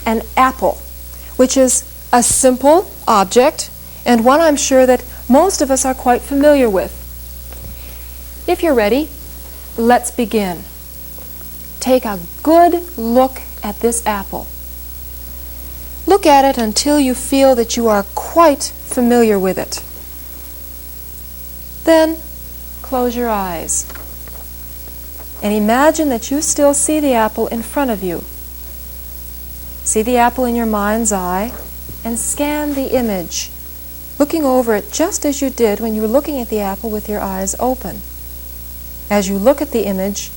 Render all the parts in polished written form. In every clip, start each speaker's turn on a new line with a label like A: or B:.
A: an apple, which is a simple object and one I'm sure that most of us are quite familiar with. If you're ready, let's begin. Take a good look at this apple. Look at it until you feel that you are quite familiar with it. Then close your eyes and imagine that you still see the apple in front of you. See the apple in your mind's eye and scan the image, looking over it just as you did when you were looking at the apple with your eyes open. As you look at the image,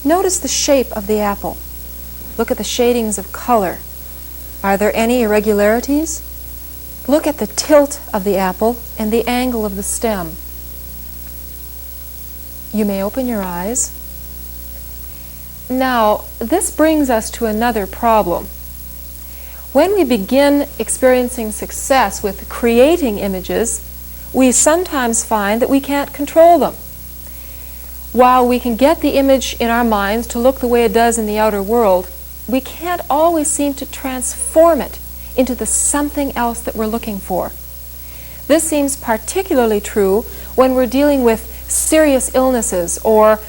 A: notice the shape of the apple. Look at the shadings of color. Are there any irregularities? Look at the tilt of the apple and the angle of the stem. You may open your eyes. Now, this brings us to another problem. When we begin experiencing success with creating images, we sometimes find that we can't control them. While we can get the image in our minds to look the way it does in the outer world, we can't always seem to transform it into the something else that we're looking for. This seems particularly true when we're dealing with serious illnesses or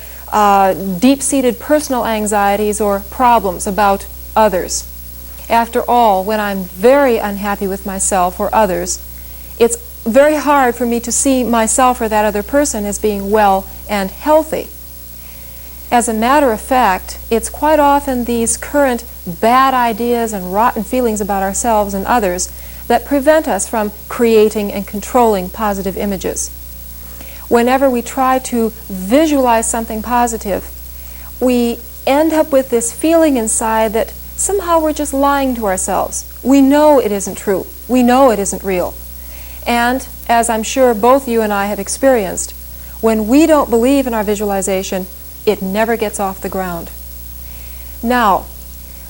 A: deep-seated personal anxieties or problems about others. After all, when I'm very unhappy with myself or others, it's very hard for me to see myself or that other person as being well and healthy. As a matter of fact, it's quite often these current bad ideas and rotten feelings about ourselves and others that prevent us from creating and controlling positive images. Whenever we try to visualize something positive, we end up with this feeling inside that somehow we're just lying to ourselves. We know it isn't true. We know it isn't real. And, as I'm sure both you and I have experienced, when we don't believe in our visualization, it never gets off the ground. Now,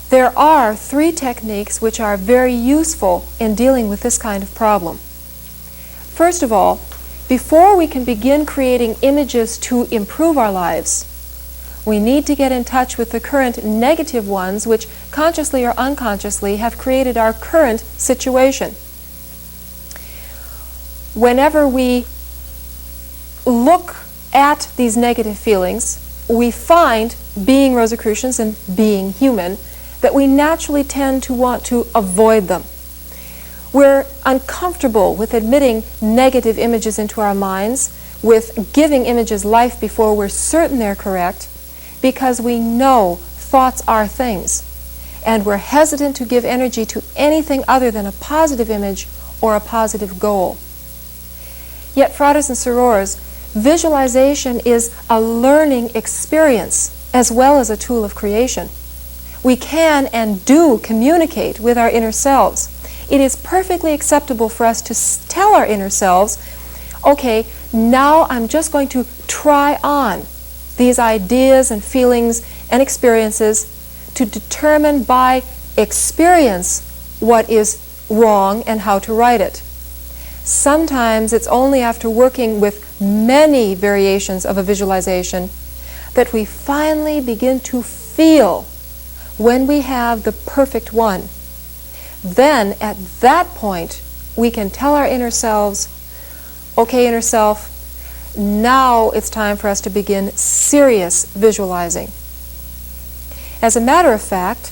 A: there are 3 techniques which are very useful in dealing with this kind of problem. First of all, before we can begin creating images to improve our lives, we need to get in touch with the current negative ones which consciously or unconsciously have created our current situation. Whenever we look at these negative feelings, we find, being Rosicrucians and being human, that we naturally tend to want to avoid them. We're uncomfortable with admitting negative images into our minds, with giving images life before we're certain they're correct, because we know thoughts are things, and we're hesitant to give energy to anything other than a positive image or a positive goal. Yet, fratres and sorors, visualization is a learning experience as well as a tool of creation. We can and do communicate with our inner selves. It is perfectly acceptable for us to tell our inner selves, okay, now I'm just going to try on these ideas and feelings and experiences to determine by experience what is wrong and how to right it. Sometimes it's only after working with many variations of a visualization that we finally begin to feel when we have the perfect one. Then, at that point, we can tell our inner selves, okay, inner self, now it's time for us to begin serious visualizing. As a matter of fact,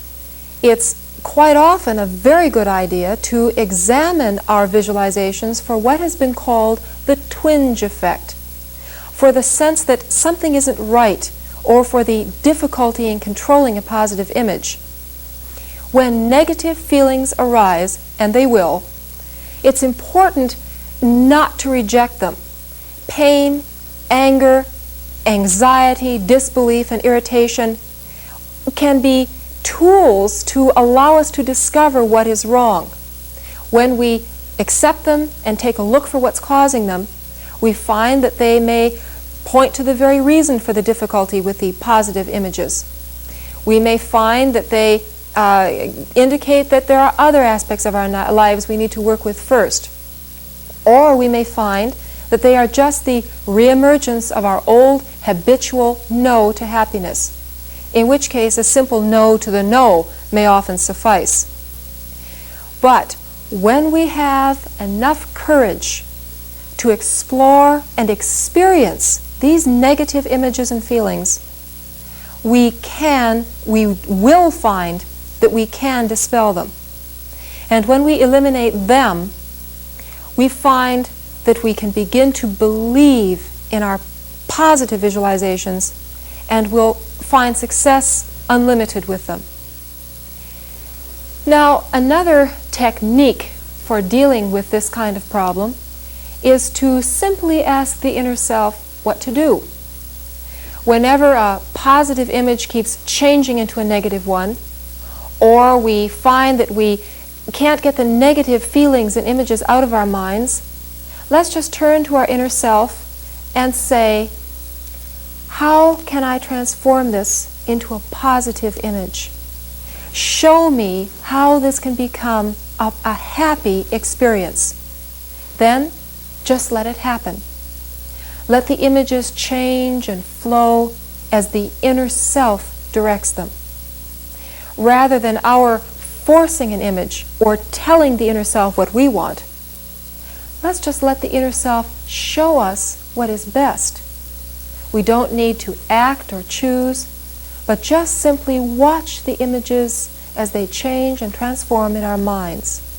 A: it's quite often a very good idea to examine our visualizations for what has been called the twinge effect, for the sense that something isn't right, or for the difficulty in controlling a positive image. When negative feelings arise, and they will, it's important not to reject them. Pain, anger, anxiety, disbelief, and irritation can be tools to allow us to discover what is wrong. When we accept them and take a look for what's causing them, we find that they may point to the very reason for the difficulty with the positive images. We may find that they indicate that there are other aspects of our lives we need to work with first. Or we may find that they are just the reemergence of our old habitual no to happiness. in which case a simple no to the no may often suffice. But when we have enough courage to explore and experience these negative images and feelings, we will find that we can dispel them. And when we eliminate them, we find that we can begin to believe in our positive visualizations and will find success unlimited with them. Now, another technique for dealing with this kind of problem is to simply ask the inner self what to do. Whenever a positive image keeps changing into a negative one, or we find that we can't get the negative feelings and images out of our minds, let's just turn to our inner self and say, how can I transform this into a positive image? Show me how this can become a happy experience. Then, just let it happen. Let the images change and flow as the inner self directs them. Rather than our forcing an image or telling the inner self what we want, let's just let the inner self show us what is best. We don't need to act or choose, but just simply watch the images as they change and transform in our minds.